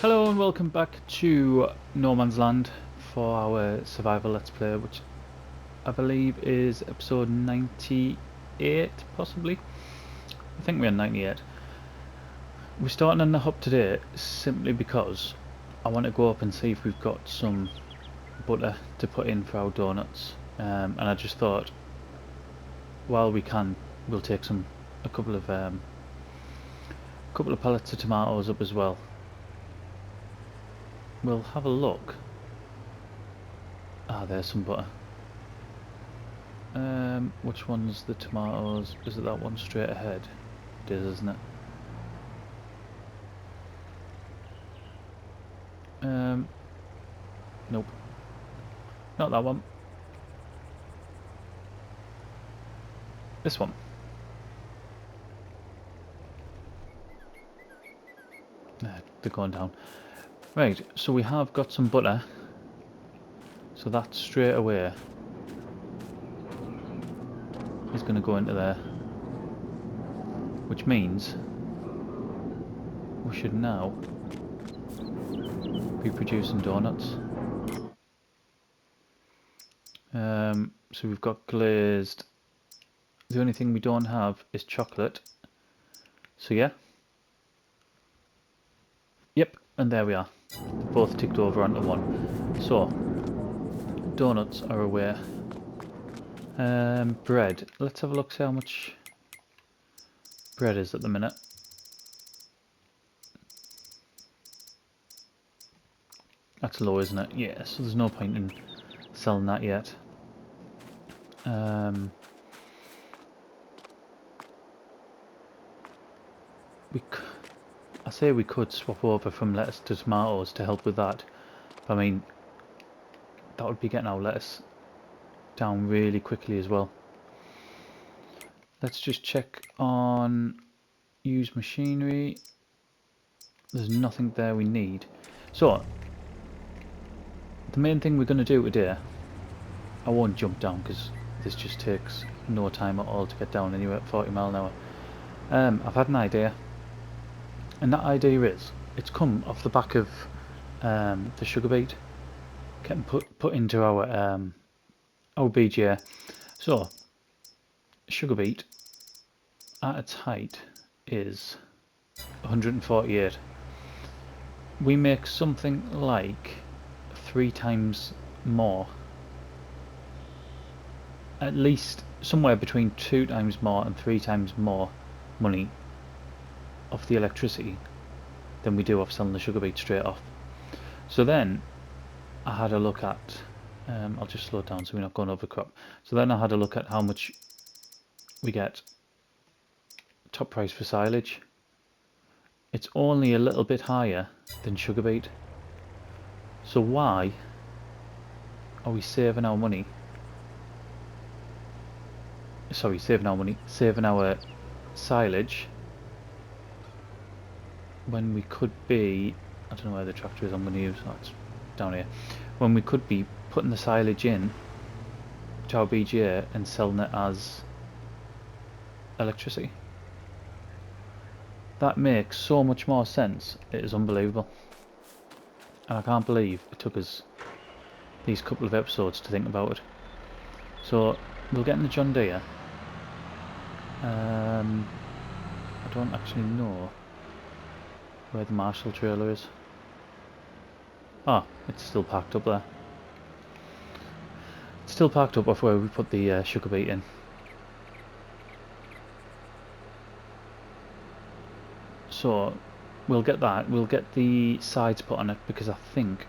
Hello and welcome back to No Man's Land for our survival let's play, which I believe is episode 98 possibly. I think we're on 98. We're starting on the hub today simply because I want to go up and see if we've got some butter to put in for our donuts, and I just thought while we can we'll take a couple of pallets of tomatoes up as well. We'll have a look. Ah, there's some butter. Which one's the tomatoes? Is it that one straight ahead? It is, isn't it? Nope. Not that one. This one. They're going down. Right, so we have got some butter. So that straight away is going to go into there. Which means we should now be producing donuts. So we've got glazed. The only thing we don't have is chocolate. So yeah. Yep, and there we are. Both ticked over onto one. So, donuts are away. Bread. Let's have a look, see how much bread is at the minute. That's low, isn't it? Yeah, so there's no point in selling that yet. I say we could swap over from lettuce to tomatoes to help with that. I mean, that would be getting our lettuce down really quickly as well. Let's just check on use machinery. There's nothing there we need. So, the main thing we're going to do today, I won't jump down because this just takes no time at all to get down anywhere at 40 miles an hour. I've had an idea, and that idea is, it's come off the back of the sugar beet getting put into our BGA. So, sugar beet at its height is 148. We make something like 3 times more, at least somewhere between 2 times more and 3 times more money off the electricity than we do off selling the sugar beet straight off. So then I had a look at, I'll just slow it down so we're not going over crop. So then I had a look at how much we get top price for silage. It's only a little bit higher than sugar beet. So why are we saving our money? Sorry, saving our silage when we could be, I don't know where the tractor is I'm going to use, oh, it's down here, when we could be putting the silage in to our BGA and selling it as electricity. That makes so much more sense, it is unbelievable. And I can't believe it took us these couple of episodes to think about it. So we'll get in the John Deere. I don't actually know where the Marshall trailer is. Ah, it's still parked up there. It's still parked up off where we put the sugar beet in. So we'll get that. We'll get the sides put on it because I think,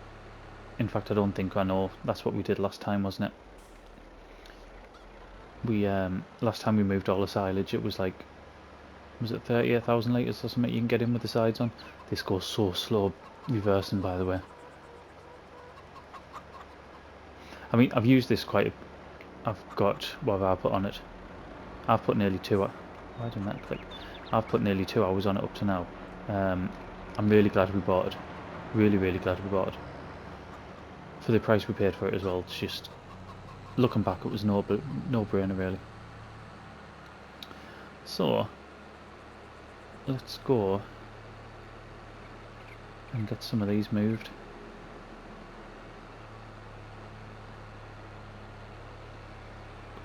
in fact I don't think, I know, that's what we did last time, wasn't it? We last time we moved all the silage, it was like, was it 38,000 litres or something you can get in with the sides on? This goes so slow reversing, by the way. I mean, I've used this quite I've got, what have I put on it? I've put nearly 2 hours. Why didn't that click? I've put nearly 2 hours on it up to now. I'm really glad we bought it. Really, really glad we bought it. For the price we paid for it as well. It's just, looking back, it was no brainer really. So let's go and get some of these moved.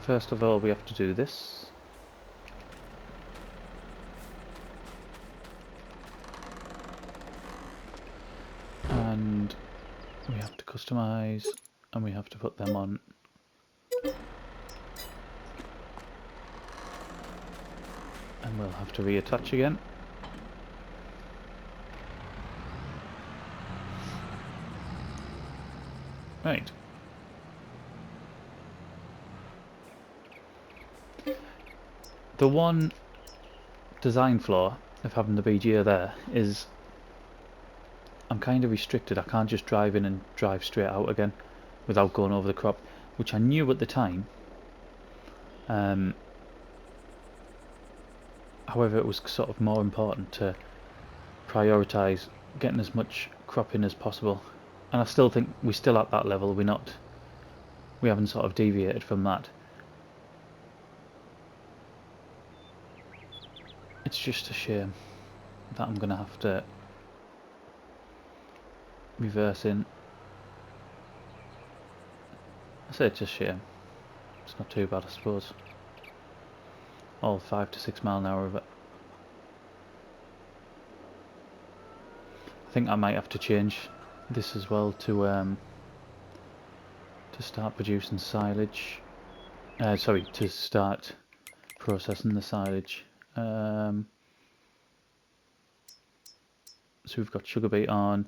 First of all, we have to do this. And we have to customize, and we have to put them on. And we'll have to reattach again. Right. The one design flaw of having the BGA there is I'm kind of restricted. I can't just drive in and drive straight out again without going over the crop, which I knew at the time. However, it was sort of more important to prioritise getting as much crop in as possible, and I still think we're still at that level. We haven't sort of deviated from that. It's just a shame that I'm gonna have to reverse in. I say it's a shame. It's not too bad, I suppose. All 5 to 6 mile an hour of it. I think I might have to change this as well to start producing silage. Sorry, to start processing the silage. So we've got sugar beet on.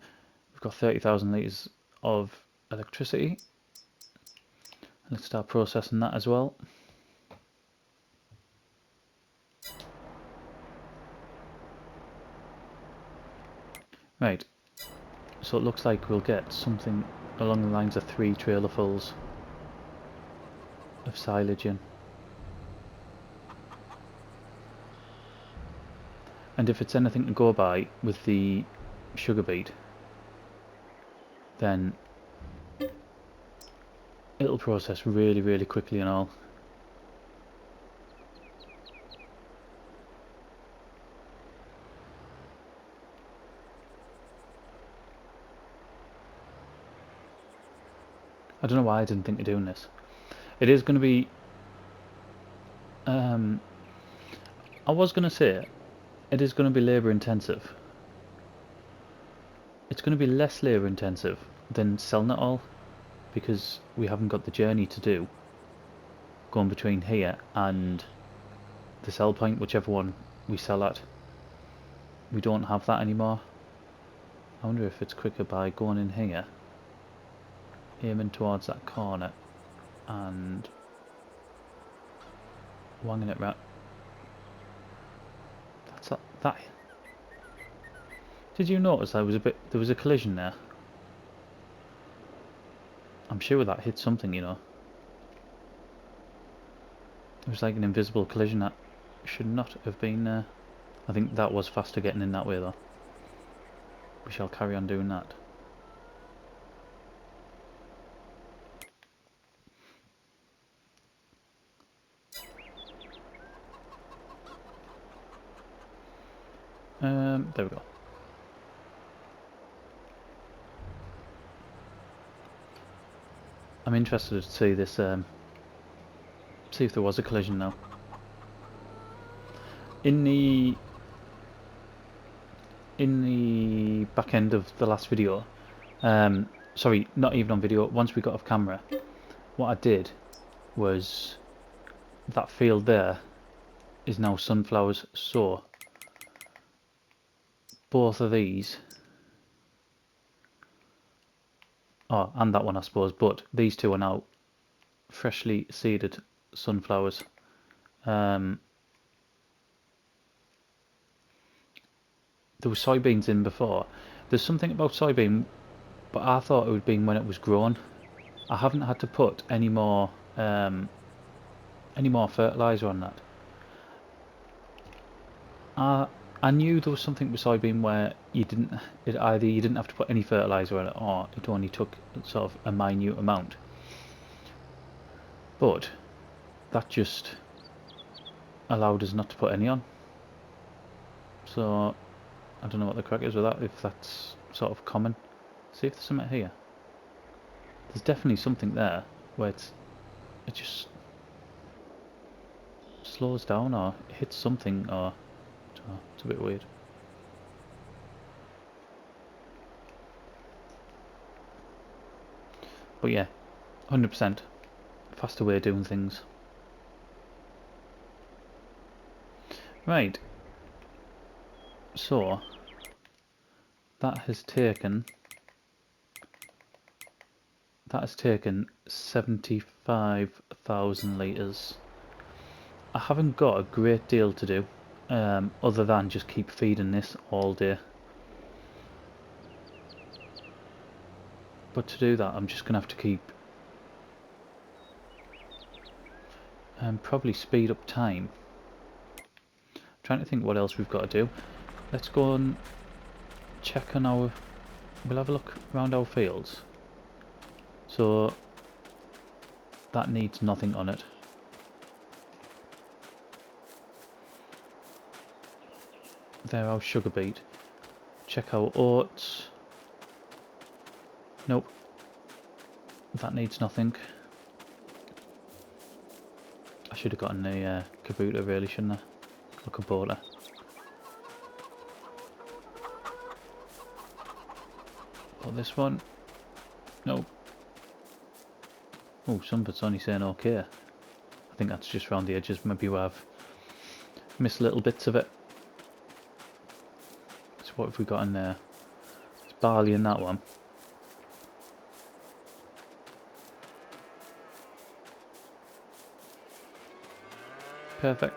We've got 30,000 litres of electricity. Let's start processing that as well. Right, so it looks like we'll get something along the lines of 3 trailerfuls of silage in. And if it's anything to go by with the sugar beet, then it'll process really, really quickly and all. I don't know why I didn't think of doing this. It is going to be... I was going to say, it is going to be labour intensive. It's going to be less labour intensive than selling it all, because we haven't got the journey to do going between here and the sell point, whichever one we sell at. We don't have that anymore. I wonder if it's quicker by going in here, aiming towards that corner and wanging it round. That's that. Did you notice there was a collision there? I'm sure that hit something, you know. It was like an invisible collision that should not have been there. I think that was faster getting in that way though. We shall carry on doing that. There we go. I'm interested to see this, see if there was a collision now. In the back end of the last video, sorry, not even on video, once we got off camera, what I did was, that field there is now sunflowers, so both of these, oh, and that one I suppose, but these two are now freshly seeded sunflowers. There was soybeans in before. There's something about soybean, but I thought it would be when it was grown. I haven't had to put any more fertilizer on that. I knew there was something with soybean where either you didn't have to put any fertilizer on it, or it only took sort of a minute amount. But that just allowed us not to put any on. So I don't know what the crack is with that, if that's sort of common. See if there's something here. There's definitely something there where it just slows down or hits something, or it's a bit weird. But yeah, 100% faster way of doing things. Right, so that has taken 75,000 litres. I haven't got a great deal to do, other than just keep feeding this all day. But to do that, I'm just going to have to keep probably speed up time. Trying to think what else we've got to do. Let's go and check on our... We'll have a look around our fields. So that needs nothing on it. There, our sugar beet. Check our oats. Nope. That needs nothing. I should have gotten a Kubota really, shouldn't I? Or Kubota. Or this one. Nope. Oh, some of it's only saying okay. I think that's just around the edges. Maybe I've missed little bits of it. So what have we got in there? There's barley in that one. Perfect.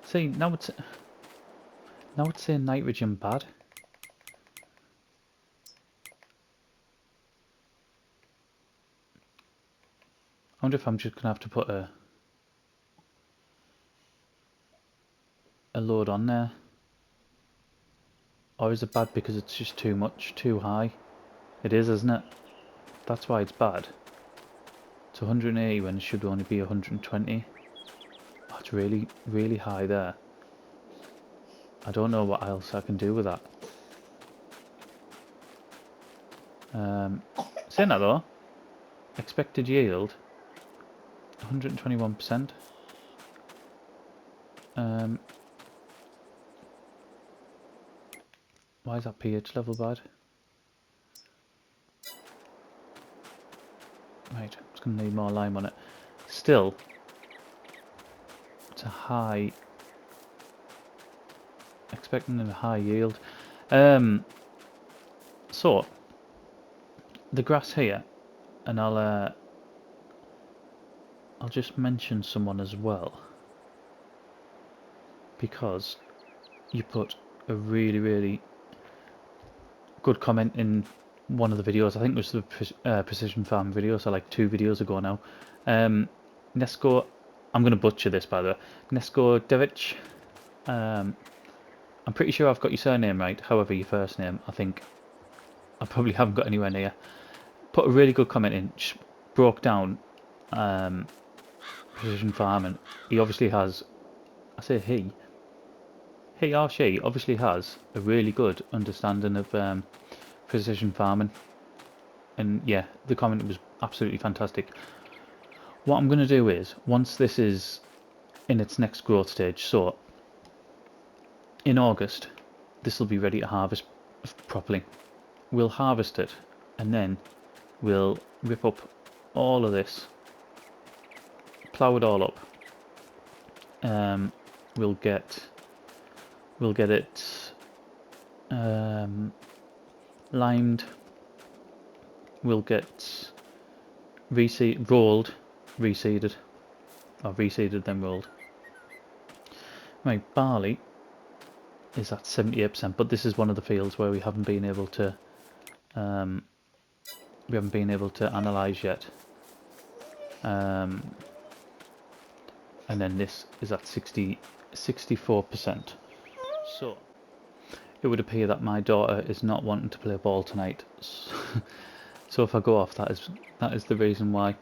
See, now it's saying nitrogen bad. I wonder if I'm just gonna have to put a load on there. Or is it bad because it's just too much, too high? It is, isn't it? That's why it's bad. It's 180 when it should only be 120. Oh, it's really, really high there. I don't know what else I can do with that. Saying that though, expected yield 121%. Why is that pH level bad? Right, it's going to need more lime on it. Still, it's a high. Expecting a high yield. So the grass here, and I'll just mention someone as well, because you put a really, really good comment in one of the videos. I think it was the precision farm video, so like 2 videos ago now. Nesko, I'm going to butcher this by the way. Nesko Devic. I'm pretty sure I've got your surname right. However, your first name, I think I probably haven't got anywhere near. Put a really good comment in. Just broke down precision farming. He obviously has. I say he or she obviously has a really good understanding of precision farming. And yeah, the comment was absolutely fantastic. What I'm going to do is, once this is in its next growth stage, so in August, this will be ready to harvest properly. We'll harvest it, and then we'll rip up all of this, plough it all up. We'll get it limed. We'll get rolled, reseeded, or reseeded then rolled. Right, barley is at 78%, but this is one of the fields where we haven't been able to analyse yet. And then this is at 64%. So it would appear that my daughter is not wanting to play ball tonight. So if I go off, that is the reason why.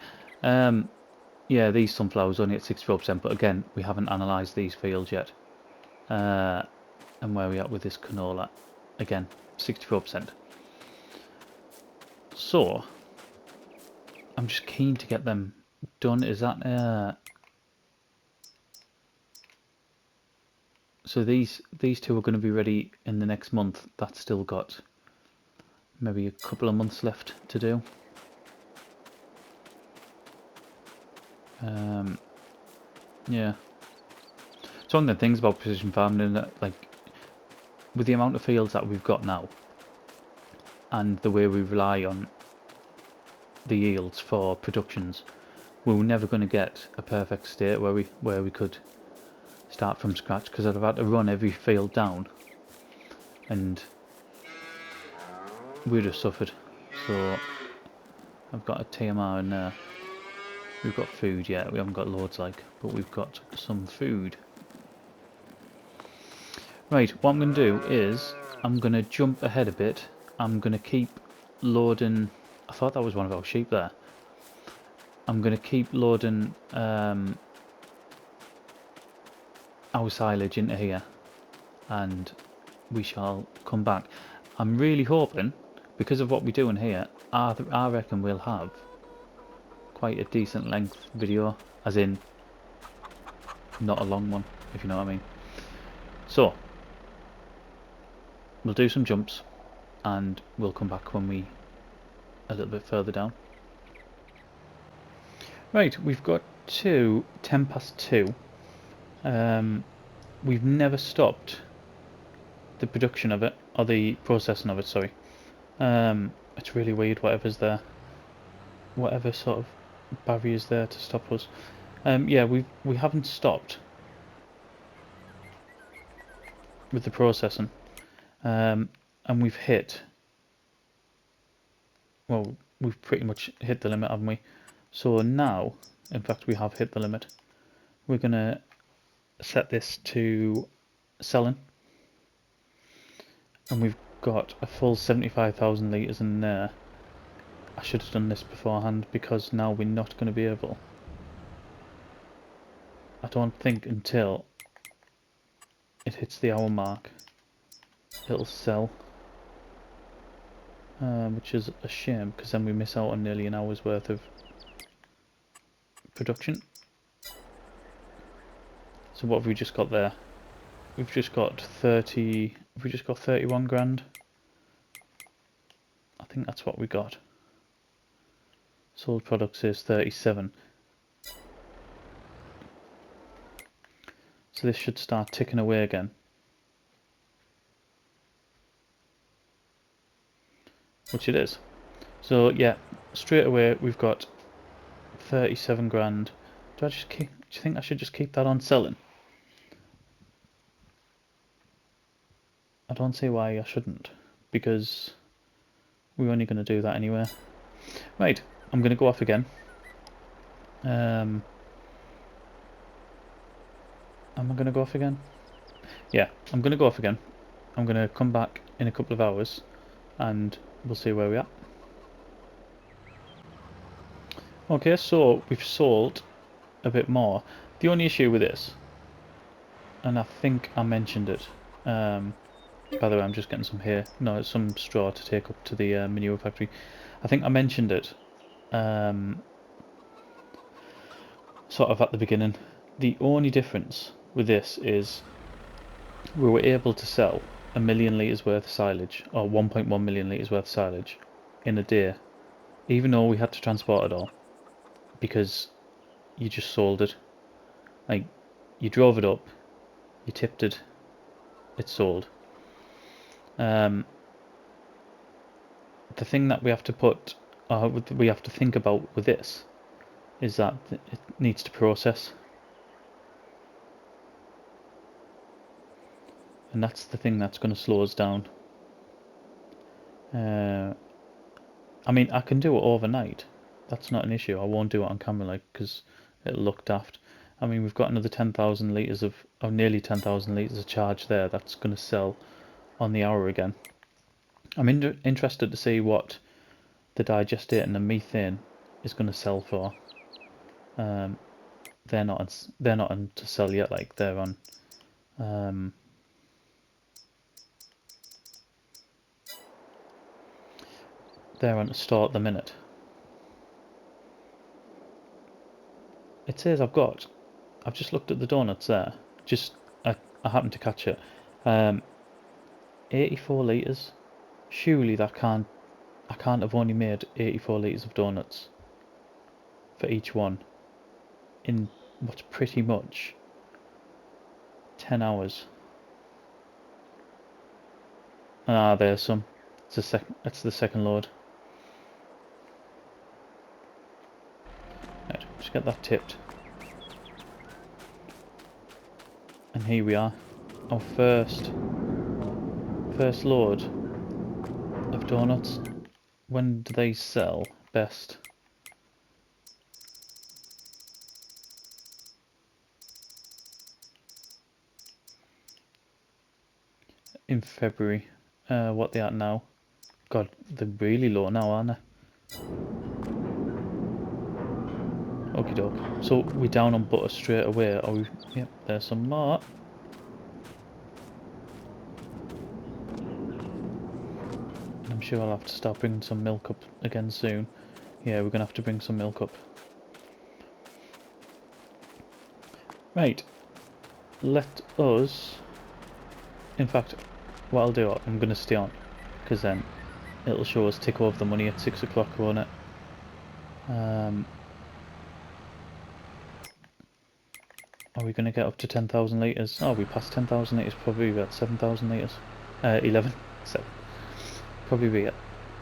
yeah, these sunflowers only at 64%, but again, we haven't analysed these fields yet. And where are we at with this canola? Again, 64%. So, I'm just keen to get them done. Is that... so these two are going to be ready in the next month. That's still got maybe a couple of months left to do. Yeah. It's one of the things about precision farming that, like, with the amount of fields that we've got now, and the way we rely on the yields for productions, we were never going to get a perfect state where we could start from scratch, because I'd have had to run every field down, and we'd have suffered. So I've got a TMR in there. We've got food yet. We haven't got loads, like, but we've got some food. Right, what I'm going to do is I'm going to jump ahead a bit. I'm going to keep loading. I thought that was one of our sheep there. I'm going to keep loading our silage into here, and we shall come back. I'm really hoping, because of what we do in here, I reckon we'll have quite a decent length video, as in not a long one, if you know what I mean. So we'll do some jumps and we'll come back when we a little bit further down. Right, we've got 10 past 2. We've never stopped the production of it, or the processing of it, sorry. It's really weird, whatever's there, whatever sort of barriers there to stop us. Yeah, we haven't stopped with the processing, and we've hit, well, we've pretty much hit the limit, haven't we? So now, in fact, we have hit the limit. We're gonna set this to selling, and we've got a full 75,000 litres in there. I should have done this beforehand, because now we're not going to be able, I don't think, until it hits the hour mark it'll sell, which is a shame, because then we miss out on nearly an hour's worth of production. So what have we just got there? We've just got 31 grand. I think that's what we got. Sold products is 37. So this should start ticking away again. Which it is. So yeah, straight away we've got 37 grand. Do you think I should just keep that on selling? I don't see why I shouldn't, because we're only going to do that anyway. Right, I'm going to go off again. Am I going to go off again? Yeah, I'm going to go off again. I'm going to come back in a couple of hours and we'll see where we are. Okay, so we've sold a bit more. The only issue with this, and I think I mentioned it, by the way, I'm just getting some hay. No, some straw to take up to the manure factory. I think I mentioned it sort of at the beginning. The only difference with this is we were able to sell 1 million litres worth of silage, or 1.1 million litres worth of silage in a day, even though we had to transport it all, because you just sold it. Like, you drove it up, you tipped it, it's sold. The thing that we have to we have to think about with this is that it needs to process, and that's the thing that's going to slow us down. I mean, I can do it overnight. That's not an issue. I won't do it on camera, like, because it'll look daft. I mean, we've got another 10,000 litres of, nearly 10,000 litres of charge there. That's going to sell on the hour again. I'm interested to see what the digestate and the methane is going to sell for. they're not on to sell yet. Like they're on. They're on to store at the minute. It says I've just looked at the donuts there. I happened to catch it. 84 litres. Surely I can't have only made 84 litres of donuts for each one in what's pretty much 10 hours. Ah, there's some. It's the second load. Right, just get that tipped. And here we are. Our first load of donuts. When do they sell best? In February. What they at now? God, they're really low now, aren't they? Okie doke. So we're down on butter straight away. Yep, there's some more. I'm sure I'll have to start bringing some milk up again soon. Yeah, we're gonna have to bring some milk up. Right. Let us... In fact, what I'll do, I'm gonna stay on, because then it'll show us tick over the money at 6 o'clock, won't it? Are we going to get up to 10,000 litres? Oh, we passed 10,000 litres, probably about 7,000 litres. 11. 7. Probably be at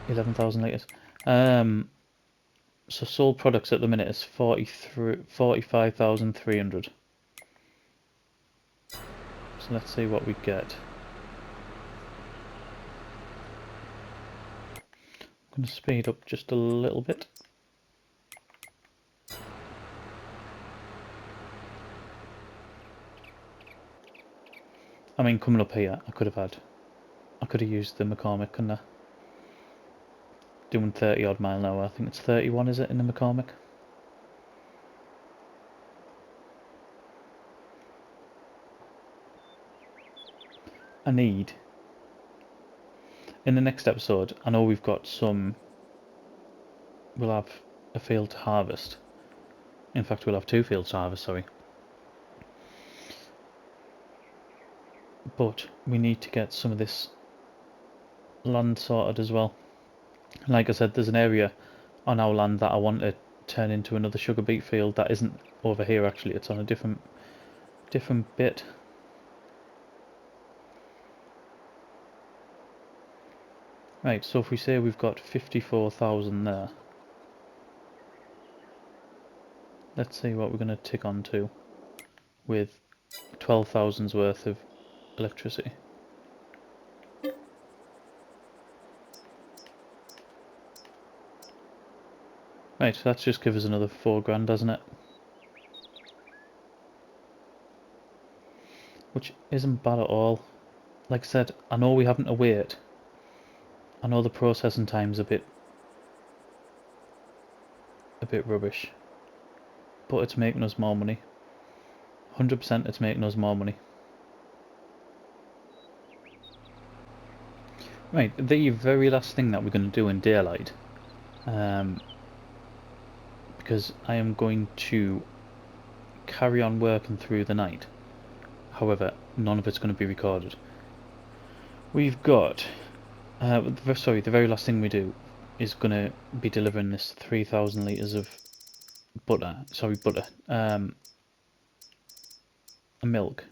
11,000 litres. So sold products at the minute is 45,300. So let's see what we get. I'm going to speed up just a little bit. I mean, coming up here, I could have used the McCormick, couldn't I? Doing 30 odd mile an hour. I think it's 31, is it, in the McCormick? I need, in the next episode, I know we've got some, we'll have a field to harvest. In fact, we'll have 2 fields to harvest, sorry. But we need to get some of this land sorted as well. Like I said, there's an area on our land that I want to turn into another sugar beet field that isn't over here actually, it's on a different bit. Right, so if we say we've got 54,000 there, let's see what we're going to tick on to with 12,000's worth of electricity. Right, so that's just give us another 4 grand, doesn't it? Which isn't bad at all. Like I said, I know we haven't to wait. I know the processing time's a bit rubbish. But it's making us more money. 100% it's making us more money. Right, the very last thing that we're going to do in daylight, because I am going to carry on working through the night. However, none of it's going to be recorded. We've got, the very last thing we do is going to be delivering this 3,000 litres of milk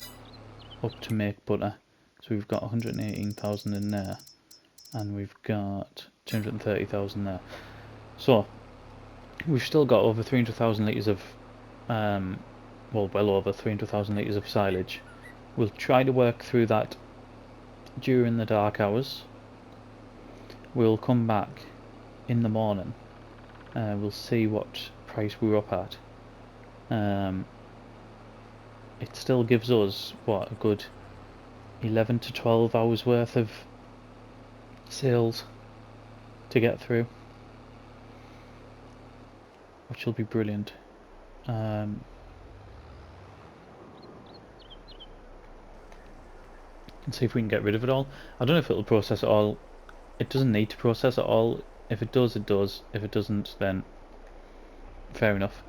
up to make butter. So we've got 118,000 in there, and we've got 230,000 there. So we've still got over 300,000 litres of, well over 300,000 litres of silage. We'll try to work through that during the dark hours. We'll come back in the morning. We'll see what price we're up at. It still gives us, what, a good 11 to 12 hours worth of sales to get through, which will be brilliant. and see if we can get rid of it all. I don't know if it'll process it all. It doesn't need to process it all. If it does, it does. If it doesn't, then fair enough.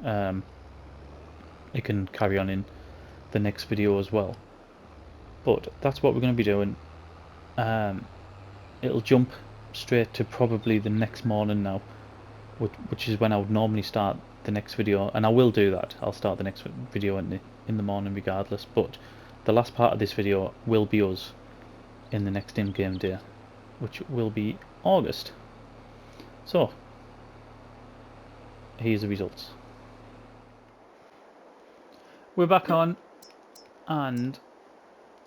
It can carry on in the next video as well. But that's what we're going to be doing. It'll jump straight to probably the next morning now, which is when I would normally start the next video, and I will do that. I'll start the next video in the morning regardless, but the last part of this video will be us in the next in-game day, which will be August. So here's the results. We're back on, and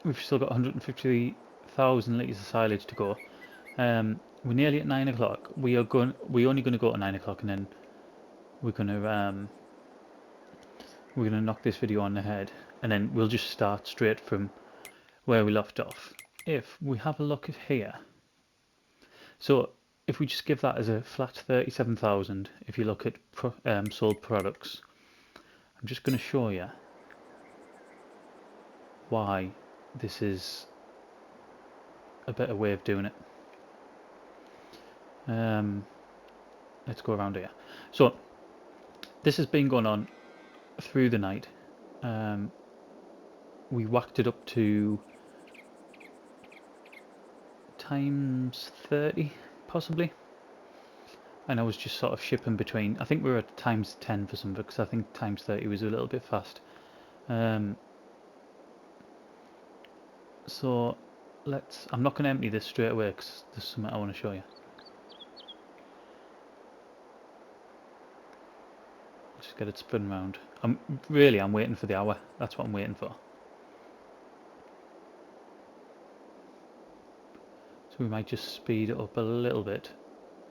we've still got 150,000 litres of silage to go. We're nearly at 9 o'clock. We're only going to go to 9 o'clock, and then we're going to knock this video on the head, and then we'll just start straight from where we left off. If we have a look at here, so if we just give that as a flat 37,000, if you look at sold products, I'm just going to show you why this is a better way of doing it. Let's go around here. So this has been going on through the night. We whacked it up to times 30 possibly, and I was just sort of shipping between. I think we were at times 10 for some, because I think times 30 was a little bit fast. So I'm not going to empty this straight away because there's something I want to show you. Just get it spun round. I'm waiting for the hour. That's what I'm waiting for. So we might just speed it up a little bit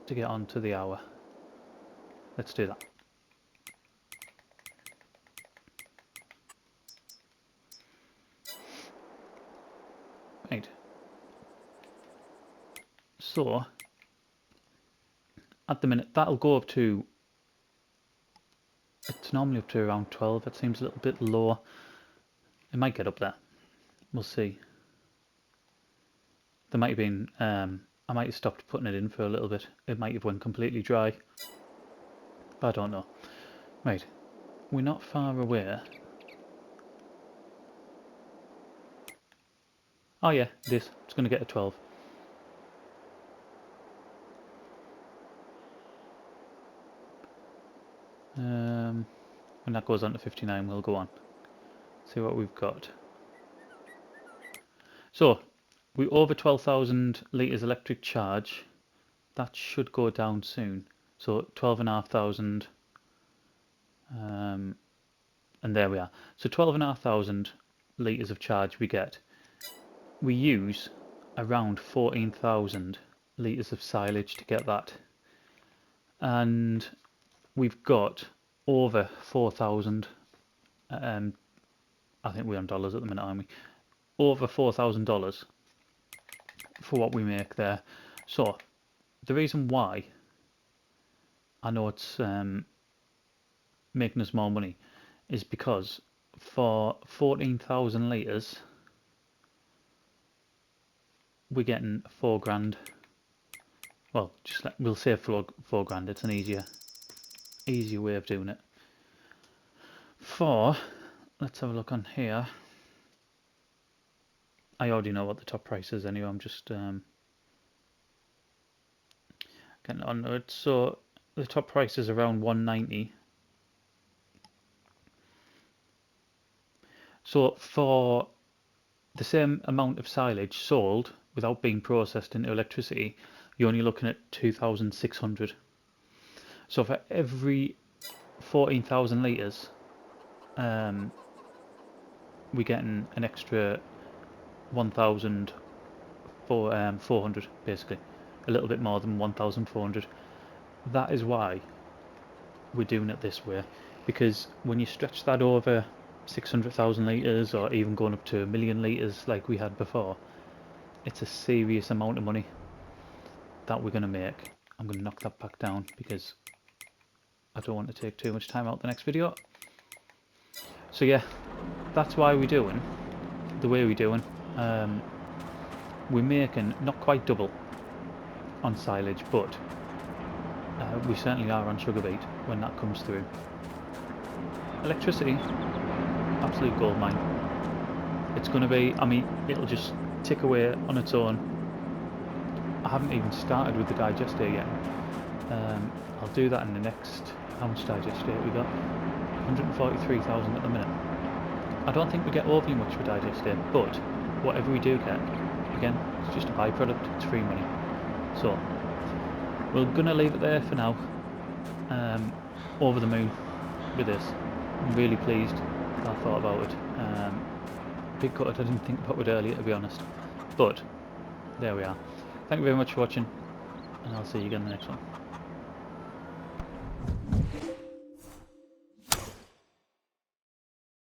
to get on to the hour. Let's do that. Right. So at the minute that'll go up to, it's normally up to around 12. It seems a little bit low. It might get up there. We'll see. There might have been, I might have stopped putting it in for a little bit. It might have went completely dry. But I don't know. Right, we're not far away. Oh yeah, it is. It's going to get a 12. When that goes on to 59, we'll go on. See what we've got. So we're over 12,000 litres electric charge. That should go down soon. So 12,500, and there we are. So 12,500 litres of charge we get. We use around 14,000 litres of silage to get that, and we've got over 4,000. I think we're on dollars at the minute, aren't we? Over $4,000 for what we make there. So the reason why I know it's making us more money is because for 14,000 litres we're getting $4,000. Well, just we'll say $4,000. It's an easier way of doing it. Let's have a look on here. I already know what the top price is anyway. I'm just getting on to it. So the top price is around 190. So for the same amount of silage sold without being processed into electricity, you're only looking at 2,600. So for every 14,000 litres, we're getting an extra 1,400, basically, a little bit more than 1,400. That is why we're doing it this way, because when you stretch that over 600,000 litres, or even going up to 1,000,000 litres like we had before, it's a serious amount of money that we're going to make. I'm going to knock that back down because I don't want to take too much time out the next video. So yeah, that's why we're doing the way we're doing. we're making not quite double on silage, but we certainly are on sugar beet when that comes through. Electricity, absolute gold mine. It's going to be, I mean, it'll just tick away on its own. I haven't even started with the digester yet. I'll do that in the next, how much digester we got? 143,000 at the minute. I don't think we get overly much for digester, but whatever we do get, again, it's just a byproduct, it's free money. So, we're going to leave it there for now. Over the moon with this. I'm really pleased I thought about it. Big cut, I didn't think about it earlier, to be honest. But, there we are. Thank you very much for watching, and I'll see you again in the next one.